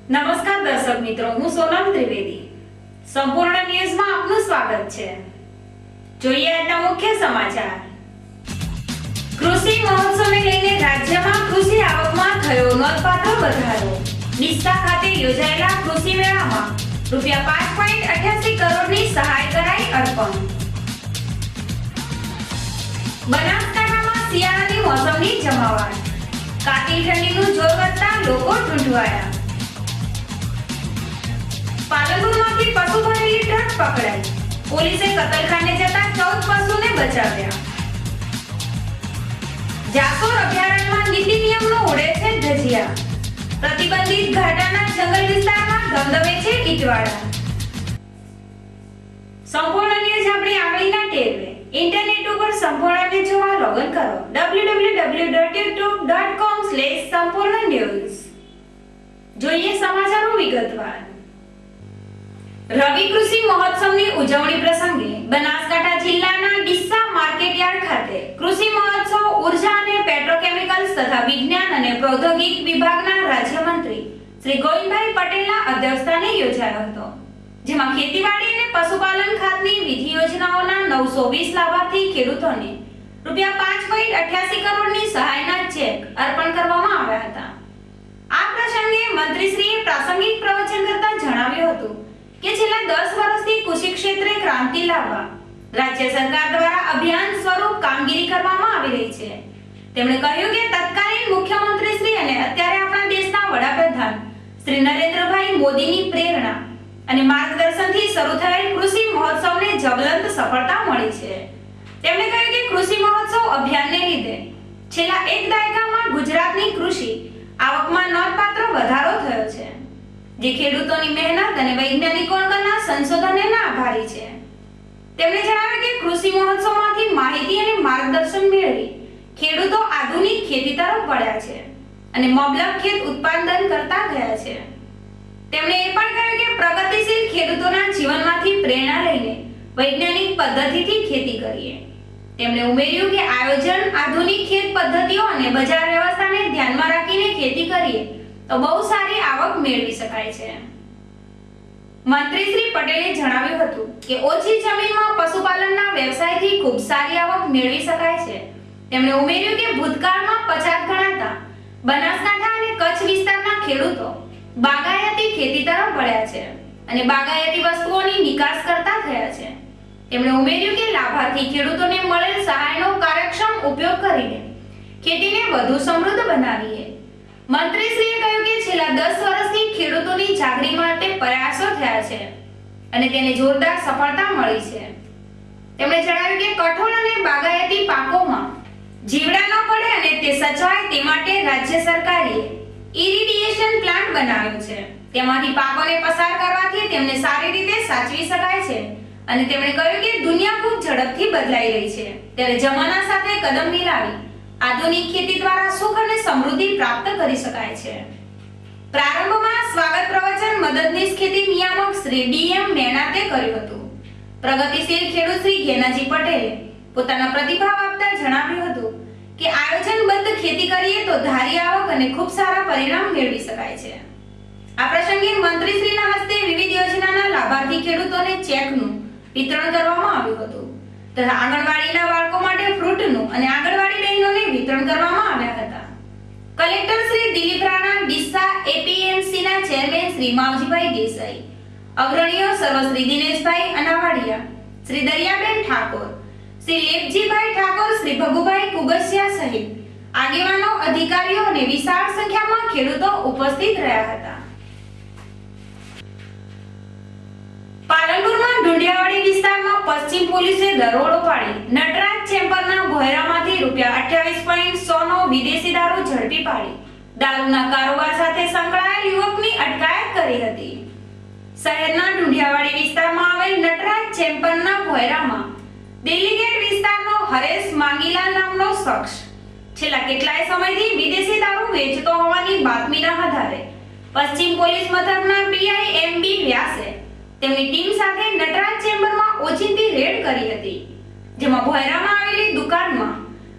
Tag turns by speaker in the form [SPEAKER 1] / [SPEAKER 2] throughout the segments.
[SPEAKER 1] નમસ્કાર દર્શક મિત્રો, હું સોનમ ત્રિવેદી. સંપૂર્ણ ન્યૂઝમાં આપનું સ્વાગત છે. જોઈએ આજના મુખ્ય સમાચાર. કૃષિ મહોત્સવને લઈને રાજ્યમાં કૃષિ આવકમાં થયો નોંધપાત્ર વધારો. ડીસા ખાતે યોજાયેલા કૃષિ મેળામાં ₹5.88 કરોડની સહાય કરાઈ અર્પણ. બનાસકાંઠામાં શિયાળાની મોસમની જમાવટ. કાતિલ ઠંડીનું જોર વધતા લોકો ઢૂંઢવાયા. પાલનપુરમાંથી પશુ ભરેલી ટ્રક પકડાઈ. પોલીસે કતલખાને જતા 14 પશુને બચાવ્યા. જાસોર અભયારણ્યમાં નીતિ નિયમનો ઉડે છે ધજિયા. પ્રતિબંધિત ઘાટાના જંગલ વિસ્તારમાં ધમધમે છે ઈટવાડા. સંપૂર્ણ ન્યૂઝ આપણી આંગળીના ટેરવે. ઇન્ટરનેટ ઉપર સંપૂર્ણ ન્યૂઝ જોવા લોગિન કરો www.youtube.com/સંપૂર્ણ જોઈએ સમાચારો વિગતવાર. રવિ કૃષિ મહોત્સવની ઉજવણી પ્રસંગે બનાસકાંઠા જિલ્લાના ડીસા માર્કેટયાર્ડ ખાતે કૃષિ મહોત્સવ ઉર્જા અને પેટ્રોકેમિકલ્સ તથા વિજ્ઞાન અને પ્રૌદ્યોગિક વિભાગના રાજ્યમંત્રી શ્રી ગોવિંદભાઈ પટેલના અધ્યક્ષસ્થાને યોજાયો હતો, જેમાં ખેતીવાડી અને પશુપાલન ખાતની વિધિ યોજનાઓના 920 લાભાર્થી ખેડૂતોને ₹5.88 કરોડની સહાયના ચેક અર્પણ કરવામાં આવ્યા હતા. આ પ્રસંગે મંત્રીશ્રીએ પ્રાસંગિક પ્રવચન કરતા જણાવ્યું હતું કે છેલ્લા 10 વર્ષથી કૃષિ ક્ષેત્રે ક્રાંતિ લાવવા રાજ્ય સરકાર દ્વારા અભિયાન સ્વરૂપ કામગીરી કરવામાં આવી રહી છે. તેમણે કહ્યું કે તત્કાલીન મુખ્યમંત્રી શ્રી અને અત્યારે આપણા દેશના વડાપ્રધાન શ્રી નરેન્દ્રભાઈ મોદીની પ્રેરણા અને માર્ગદર્શનથી શરૂ થયેલ કૃષિ મહોત્સવને જ્વલંત સફળતા મળી છે. તેમણે કહ્યું કે કૃષિ મહોત્સવ અભિયાનને લીધે છેલ્લા એક દાયકામાં ગુજરાતની કૃષિ આવકમાં નોંધપાત્ર વધારો થયો છે, જે ખેડૂતોની મહેનત અને વૈજ્ઞાનિકોના સંશોધનને આભારી છે. તેમણે જણાવ્યું કે કૃષિ મહોત્સવમાંથી માહિતી અને માર્ગદર્શન મેળવી ખેડૂતો આધુનિક ખેતી તરફ વળ્યા છે અને મબલખ ખેત ઉત્પાદન કરતા ગયા છે. તેમણે એ પણ કહ્યું કે પ્રગતિશીલ ખેડૂતોના જીવનમાંથી પ્રેરણા લઈને વૈજ્ઞાનિક પદ્ધતિથી ખેતી કરીએ. તેમણે ઉમેર્યું કે આયોજન, આધુનિક ખેત પદ્ધતિઓ અને બજાર વ્યવસ્થાને ધ્યાનમાં રાખીને ખેતી કરીએ તો બહુ સારી આવક મેળવી શકાય છે. મંત્રી શ્રી પટેલે જણાવ્યું હતું કે ઓછી જમીનમાં પશુપાલનના વ્યવસાયથી ખૂબ સારી આવક મેળવી શકાય છે. તેમણે ઉમેર્યું કે ભૂતકાળમાં પછાત ગણાતા બનાસકાંઠા અને કચ્છ વિસ્તારના ખેડૂતો બાગાયતી ખેતી તરફ વળ્યા છે અને બાગાયતી વસ્તુઓની નિકાસ કરતા થયા છે. તેમણે ઉમેર્યું કે લાભાર્થી ખેડૂતોને મળેલ સહાયનો કાર્યક્ષમ ઉપયોગ કરીને ખેતીને વધુ સમૃદ્ધ બનાવીએ. મંત્રીશ્રીએ કહ્યું કે છેલ્લા 10 વર્ષથી ખેડૂતોની જાગૃતિ માટે પ્રયાસો થયા છે અને તેને જોરદાર સફળતા મળી છે. તેમણે જણાવ્યું કે કઠોળ અને બાગાયતી પાકોમાં જીવડા ન પડે અને તે સચવાય તે માટે રાજ્ય સરકારે ઇરિગેશન પ્લાન્ટ બનાવ્યો છે. તેમાંથી પાકોને પસાર કરવાથી તેમને સારી રીતે સાચવી શકાય છે અને તેમણે કહ્યું કે દુનિયા ખૂબ ઝડપથી બદલાઈ રહી છે, ત્યારે જમાના સાથે કદમ મિલાવી આધુનિક ખેતી દ્વારા સુખ અને સમૃદ્ધિ પ્રાપ્ત કરી શકાય છે. પ્રારંભમાં સ્વાગત પ્રવચન મદદનીશ ખેતી નિયામક શ્રી ડીએમ મેણાતે કર્યું હતું. પ્રગતિશીલ ખેડૂત શ્રી ઘેનાજી પટેલે પોતાના પ્રતિભાવ આપતા જણાવ્યું હતું કે આયોજનબદ્ધ ખેતી કરીએ તો ધારી આવક અને ખૂબ સારા પરિણામ મેળવી શકાય છે. આ પ્રસંગે મંત્રીશ્રીના હસ્તે વિવિધ યોજનાના લાભાર્થી ખેડૂતોને ચેકનું વિતરણ કરવામાં આવ્યું હતું તથા આંગણવાડીના બાળકો માટે ફ્રૂટનું અને આંગણવાડી બહેનોને વિતરણ કરવામાં આવ્યા હતા. કલેક્ટર શ્રી દિલીપ રાણા, ડીસા એપીએમસીના ચેરમેન શ્રી માવજીભાઈ દેસાઈ, અગ્રણીઓ સર્વશ્રી દિનેશભાઈ અનાવાડિયા, શ્રી દરિયાબેન ઠાકોર, શ્રી લેપજીભાઈ ઠાકોર, શ્રી ભગુભાઈ કુગસિયા સહિત આગેવાનો, અધિકારીઓ અને વિશાળ સંખ્યામાં ખેડૂતો ઉપસ્થિત રહ્યા હતા. પાલનપુરમાં ઢુંડિયાવાડી વિસ્તારમાં પશ્ચિમ પોલીસે દરોડો પાડી નટરાજ ચેમ્બરના ભોયરામાંથી ₹28.100 નો વિદેશી દારૂ ઝડપી પાડી દારૂના કારોબાર સાથે સંકળાયેલ યુવકની અટકાયત કરી હતી. શહેરના ઢુંડિયાવાડી વિસ્તારમાં આવેલ નટરાજ ચેમ્બરના ભોયરામાં દિલ્હી ગેટ વિસ્તારનો હરેશ માંગીલાલ નામનો શખ્સ છેલ્લા કેટલાય સમયથી વિદેશી દારૂ વેચતો હોવાની બાતમીના આધારે પશ્ચિમ પોલીસ મથકના પીઆઈ એમબી વ્યાસે તેમની ટીમ સાથે નટરાજ ચેમ્બરમાં ઓચિંતી રેડ કરી હતી, જેમાં ભોયરામાં આવેલી દુકાનમાં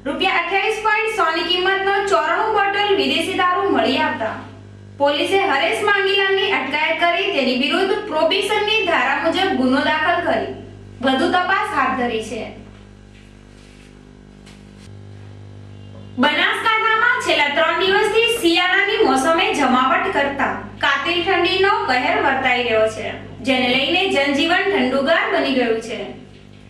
[SPEAKER 1] ₹28.100 ની કિંમતનો 94 બોટલ વિદેશી દારૂ મળી આવતા પોલીસે હરેશ માંગીલાલની અટકાયત કરી તેની વિરુદ્ધ પ્રોહિબિશનની ધારા મુજબ ગુનો દાખલ કરી વધુ તપાસ હાથ ધરી છે. બનાસકાંઠામાં છેલ્લા 3 દિવસથી શિયાળાની મોસમે જમાવટ કરતા કાતિલ ઠંડીનો કહેર વર્તાઈ રહ્યો છે, જેને લઈને જનજીવન ઠંડુગાર બની ગયું છે.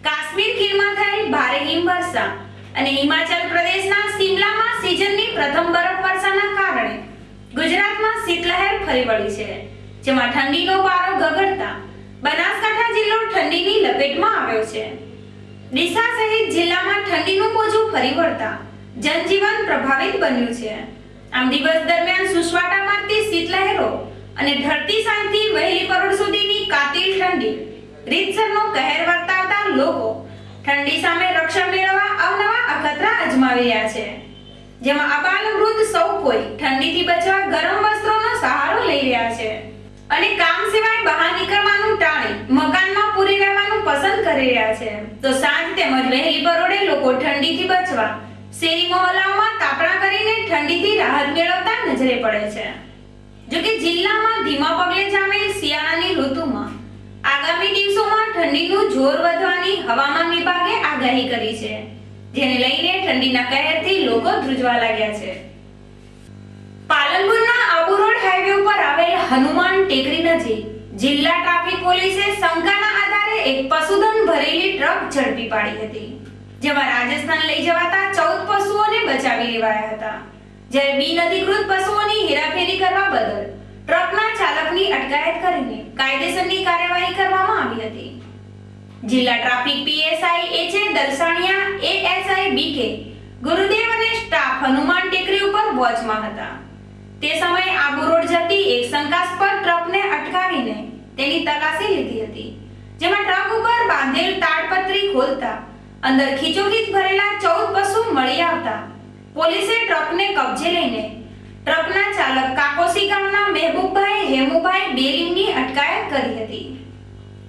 [SPEAKER 1] કાશ્મીર ખીણમાં થયેલ ભારે હિમવર્ષા અને હિમાચલ પ્રદેશના શિમલામાં સિઝનની પ્રથમ બરફવર્ષાના કારણે ગુજરાતમાં શીતલહેર ફરી વળી છે, જેમાં ઠંડીનો પારો ગગડતા બનાસકાંઠા જિલ્લો ઠંડીની લપેટમાં આવ્યો છે. ડીસા સહિત જિલ્લામાં ઠંડીનું મોજું ફરી વળતા જનજીવન પ્રભાવિત બન્યું છે. આમ દિવસ દરમિયાન સુસવાટા મારતી શીતલહેરો અને ઢળતી સાંજથી વહેલી પરોઢ સુધીની કાતિલ ઠંડી રીતસરનો કહેર વર્તાવતા લોકો ઠંડી સામે રક્ષણ મેળવવા અવનવા અખતરા અજમાવી રહ્યા છે, જેમાં અબાલ વૃદ્ધ સૌ કોઈ ઠંડીથી બચવા ગરમ વસ્ત્રોનો સહારો લઈ રહ્યા છે અને કામ સિવાય બહાર નીકળવાનું ટાળી મકાનમાં પૂરી રહેવાનું પસંદ કરી રહ્યા છે. તો સાંજ તેમજ વહેલી પરોઢે લોકો ઠંડીથી બચવા શેરી મહોલ્લાઓમાં તાપણા કરીને ઠંડીથી રાહત મેળવતા નજરે પડે છે. જો કે જિલ્લામાં ધીમા પગલે જામેલ શિયાળાની ઋતુમાં આગામી દિવસોમાં ઠંડીનું જોર વધવાની હવામાન વિભાગે આગાહી કરી છે, જેને લઈને ઠંડીના કહેરથી લોકો ધ્રુજવા લાગ્યા છે. પાલનપુરના આબુ રોડ હાઈવે ઉપર આવેલ હનુમાન ટેકરી નજીક જિલ્લા ટ્રાફિક પોલીસે શંકાના આધારે એક પશુધન ભરેલી ટ્રક ઝડપી પાડી હતી, જેમાં રાજસ્થાન લઈ જવાતા 14 પશુઓને બચાવી લેવાયા હતા, જ્યારે બિનઅધિકૃત પશુઓની હેરાફેરી કરવા બદલ ટ્રકના ચાલકની અટકાયત કરીને કાયદેસરની કાર્યવાહી કરવામાં આવી હતી. જિલ્લા ટ્રાફિક પીએસઆઈ એચએ દલસાણિયા, એએસઆઈ બીકે ગુરુદેવ અને સ્ટાફ હનુમાન ટેકરી ઉપર વોચમાં હતા. તે સમયે આબુ રોડ જતી એક શંકાસ્પદ ટ્રકને અટકાવીને તેની તલાશી લીધી હતી, જેમાં ટ્રક ઉપર બાંધેલ તાડપત્રી ખોલતા અંદર ખીચોખીચ ભરેલા 14 પશુ મળી આવતા પોલીસે ટ્રકને કબજે લઈને ટ્રકના ચાલક કાકોસી ગામના મહેબૂબભાઈ હેમુભાઈ બેલીમની અટકાયત કરી હતી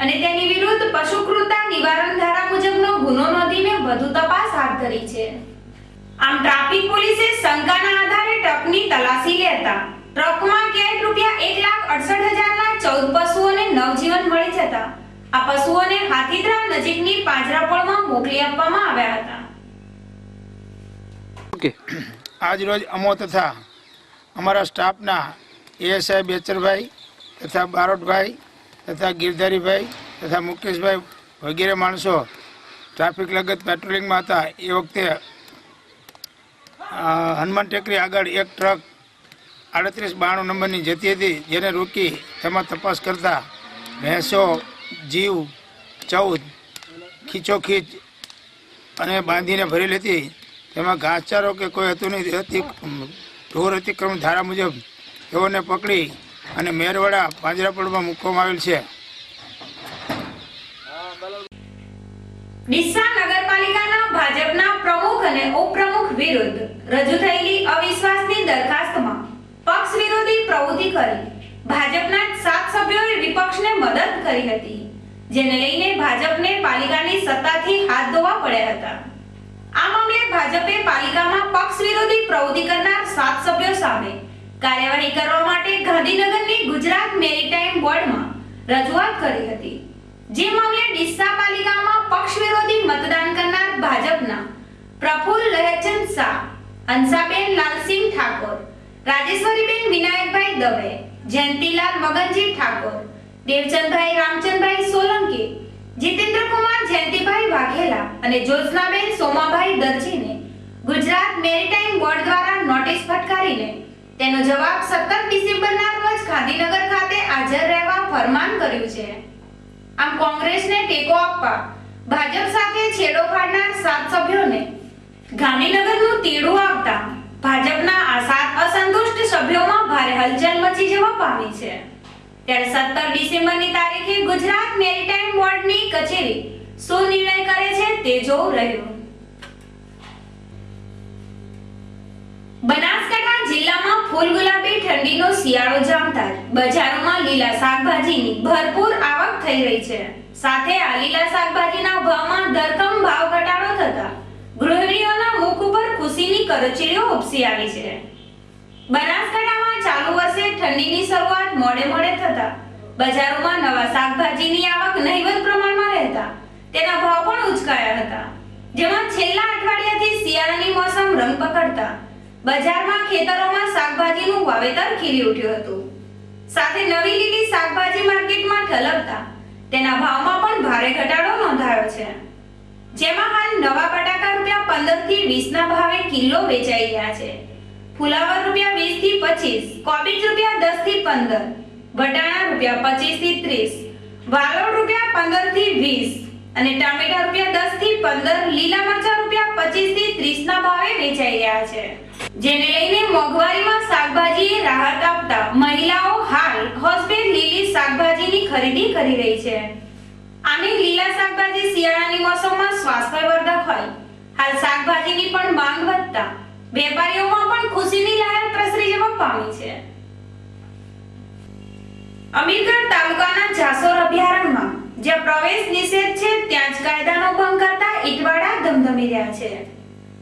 [SPEAKER 1] અને તેની વિરુદ્ધ પશુ ક્રૂરતા નિવારણ ધારા મુજબનો ગુનો નોંધીને વધુ તપાસ હાથ ધરી છે. આમ ટ્રાફિક પોલીસે શંકાના આધારે ટ્રકની તલાશી લેતા ટ્રકમાં કેદ ₹1,68,000ના 14 પશુઓને નવજીવન મળી જતા આ પશુઓને હાથીદરા નજીકની પાંજરાપોળમાં મોકલી આપવામાં આવ્યા હતા.
[SPEAKER 2] આજ રોજ અમો તથા અમારા સ્ટાફના એએસઆઈ બેચરભાઈ તથા બારોટભાઈ તથા ગિરધારીભાઈ તથા મુકેશભાઈ વગેરે માણસો ટ્રાફિક લગત પેટ્રોલિંગમાં હતા. એ વખતે હનુમાન ટેકરી આગળ એક ટ્રક 3892 નંબરની જતી હતી, જેને રોકી તેમાં તપાસ કરતા ભેંસો જીવ 14 ખીચોખીચ અને બાંધીને ભરેલી હતી. તેમાં ઘાસચારો કે કોઈ હતું નહીં. ઢોર અતિક્રમણ ધારા મુજબ તેઓને પકડી અને મેરવાડા પાંજરાપોળમાં મૂકવામાં આવેલ છે.
[SPEAKER 1] ડીસા નગરપાલિકાના ભાજપના પ્રમુખ અને ઉપપ્રમુખ વિરુદ્ધ રજૂ થયેલી અવિશ્વાસની દરખાસ્તમાં પક્ષ વિરોધી પ્રવૃત્તિ કરી ભાજપના 7 સભ્યોએ વિપક્ષને મદદ કરી હતી, જેને લઈને ભાજપને પાલિકાની સત્તાથી હાથ ધોવા પડ્યા હતા. આ મામલે ભાજપે પાલિકામાં પક્ષ વિરોધી પ્રવૃત્તિ કરનાર 7 સભ્યો સામે કાર્યવાહી કરવા માટે ગાંધીનગરની ગુજરાત મેરીટાઈમ બોર્ડમાં રજૂઆત કરી હતી. જે મામલે ડીસા પાલિકામાં પક્ષ વિરોધી મતદાન કરનાર ભાજપના પ્રફુલ્લ લહેરચંદ શાહ, હંસાબેન લાલસિંહ ઠાકોર, રાજેશ્વરીબેન વિનાયકભાઈ દવે, જયંતિલાલ મગનજી ઠાકોર, દેવચંદભાઈ રામચંદભાઈ સોલંકી, જીતેન્દ્રકુમાર જયંતિભાઈ વાઘેલા અને જ્યોત્સનાબેન સોમાભાઈ દરજીને ગુજરાત મેરીટાઈમ બોર્ડ દ્વારા નોટિસ ફટકારીને તેનો જવાબ 17 ડિસેમ્બરના રોજ ગાંધીનગર ખાતે હાજર રહેવા ફરમાન કર્યું છે. આમ કોંગ્રેસને ટેકો આપવા ભાજપ સાથે છેડો ફાડનાર 7 સભ્યોને ગાંધીનગરનું તીડું આવતા ભાજપના આ 7 અસંતુષ્ટ સભ્યોમાં ભારે હલચલ મચી જવા પામી છે. ત્યારે 17 ડિસેમ્બરની તારીખે ગુજરાત મેરીટાઈમ બોર્ડની કચેરી શું નિર્ણય કરે છે તે જોવું રહ્યું. બનાસકાંઠા જિલ્લામાં ફૂલ ગુલાબી ઠંડીનો શિયાળો જામતા બજારોમાં લીલા શાકભાજીની ભરપૂર આવક થઈ રહી છે. સાથે આ લીલા શાકભાજીના ભાવમાં ધરખમ ભાવ ઘટાડો થતા ગૃહિણીઓના મુખ ઉપર ખુશીની કરચલીઓ ઉપસી આવી છે. બનાસકાંઠામાં ચાલુ વર્ષે ઠંડીની શરૂઆત મોડે થતા બજારોમાં નવા શાકભાજીની આવક નહિવત પ્રમાણમાં રહેતા તેના ભાવ પણ ઉચકાયા હતા, જેમાં છેલ્લા અઠવાડિયાથી શિયાળાની મોસમ રંગ પકડતા બજારમાં ખેતરોમાં શાકભાજીનું વાવેતર ખીલી ઉઠ્યું હતું. સાથે નવી લીલી શાકભાજી માર્કેટમાં ઠલકતા તેના ભાવમાં પણ ભારે ઘટાડો નોંધાયો છે, જેમાં હાલ નવા બટાકા રૂપિયા 15 થી 20 ના ભાવે કિલો વેચાઈ રહ્યા છે. ફુલાવર રૂપિયા 20 થી 25, કોબીજ રૂપિયા 10 થી 15, વટાણા રૂપિયા 25 થી 30, વાલોળ રૂપિયા 15 થી 20 અને ટામેટા રૂપિયા 10 થી 15, લીલા મરચા રૂપિયા 25 થી 30 ના ભાવે વેચાઈ રહ્યા છે. જેને લઈને મોંઘવારીમાં શાકભાજીએ રાહત આપતા મહિલાઓ હાલ હોસપેર લીલી શાકભાજીની ખરીદી કરી રહી છે. આમે લીલા શાકભાજી શિયાળાની મોસમમાં સ્વાસ્થ્યવર્ધક હોય હાલ શાકભાજીની પણ માંગ વધતા વેપારીઓમાં પણ ખુશીની લહેર પ્રસરી જવા પામી છે. અમીરગઢ તાલુકાના જાસોર અભયારણ્યમાં જ્યાં પ્રવેશ નિષેધ છે ત્યાં જ કાયદાનો ભંગ કરતા ઈટવાડા ધમધમી રહ્યા છે.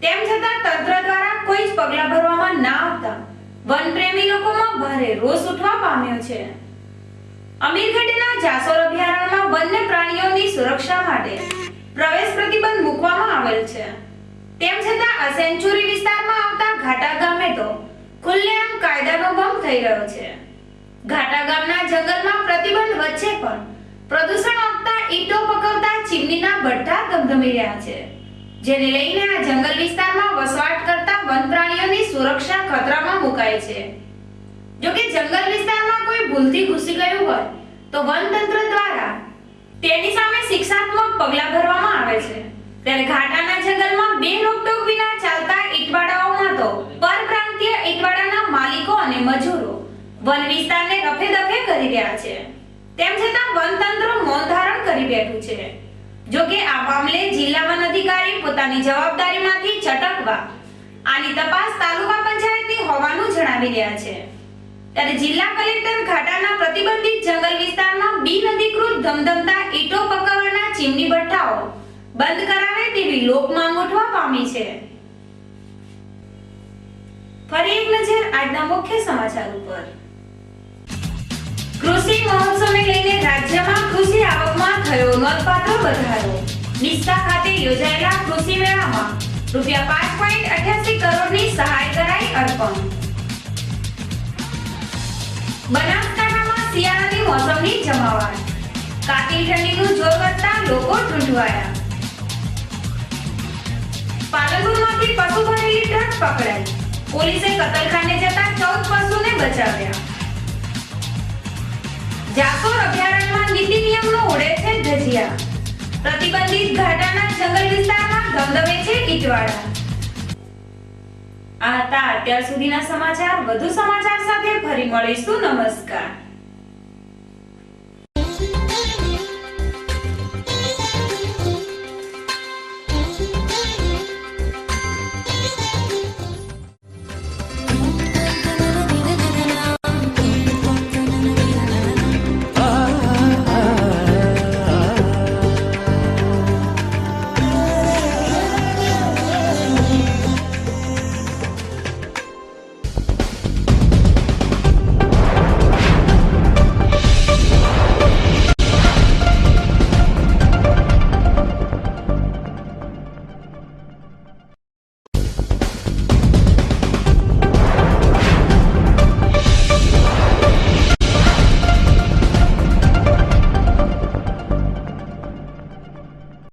[SPEAKER 1] તેમ છતાં તંત્ર દ્વારા કોઈ જ પગલાં ભરવામાં ના આવતા વનપ્રેમી લોકોમાં ભારે રોષ ઉઠવા પામ્યો છે. અમીરગઢના જાસોર અભયારણ્યમાં વન્ય પ્રાણીઓની સુરક્ષા માટે પ્રવેશ પ્રતિબંધ મૂકવામાં આવેલ છે. તેમ છતાં આ સેન્ચુરી વિસ્તારમાં આવતા ઘાટા ગામે તો ખુલ્લેઆમ કાયદાનો ભંગ થઈ રહ્યો છે. ઘાટા ગામના જંગલમાં પ્રતિબંધ વચ્ચે પણ પ્રદૂષણ આપતા ઈંટો પકવતા ચીમનીના ભઠ્ઠા ધમધમી રહ્યા છે, જેને લઈને આ જંગલ વિસ્તારમાં વસવાટ કરતા વન પ્રાણીઓની સુરક્ષા ખતરામાં મુકાય છે. જો કે જંગલ વિસ્તારમાં કોઈ ભૂલથી ઘૂસી ગયું હોય તો વન તંત્ર દ્વારા તેની સામે શિક્ષાત્મક પગલાં ભરવામાં આવે છે. ત્યારે ઘાટાના જંગલમાં બે રોકટોક વિના ચાલતા ઈટવાડાઓમાં તો પરપ્રાંતીય ઈટવાડાના માલિકો અને મજૂરો વન વિસ્તારને રફે દફે કરી રહ્યા છે. તેમ છતાં વન તંત્ર મૌન ધારણ કરી બેઠું છે. જો કે આ મામલે જિલ્લા વન અધિકારી પોતાની જવાબદારીમાંથી છટકવા આની તપાસ તાલુકા પંચાયતની હોવાનું જણાવી રહ્યા છે. ત્યારે જિલ્લા કલેક્ટર ઘાટાના પ્રતિબંધિત જંગલ વિસ્તારમાં બિનઅધિકૃત ધમધમતા ઈંટો પકવવાના ચીમની ભઠ્ઠાઓ બંધ કરાવે તેવી લોક માંગ ઉઠવા પામી છે. ફરી એક નજર આજના મુખ્ય સમાચાર ઉપર. કૃષિ મહોત્સવને લઈને રાજ્યમાં કૃષિ આવકમાં થયો નોંધપાત્ર વધારો. ડીસા ખાતે યોજાયેલા કૃષિ મેળામાં રૂપિયા 5.88 કરોડની સહાય કરાઈ અર્પણ. બનાસકાંઠામાં શિયાળાની મોસમની જમાવટ. કાતિલ ઠંડીનું જોર વધતા લોકો ઢૂંઢવાયા. પાલનપુરમાંથી પશુ ભરેલી ટ્રક પકડાઈ. પોલીસે કતલખાને જતા 14 પશુને બચાવ્યા. જાસોર અભયારણ્યમાં નીતિ નિયમનો ઉડે છે ધજિયા. પ્રતિબંધિત ઘાટાના જંગલ વિસ્તારમાં ધમધમે છે ઈટવાડા. આ હતા અત્યાર સુધીના સમાચાર. વધુ સમાચાર સાથે ફરી મળીશું. નમસ્કાર.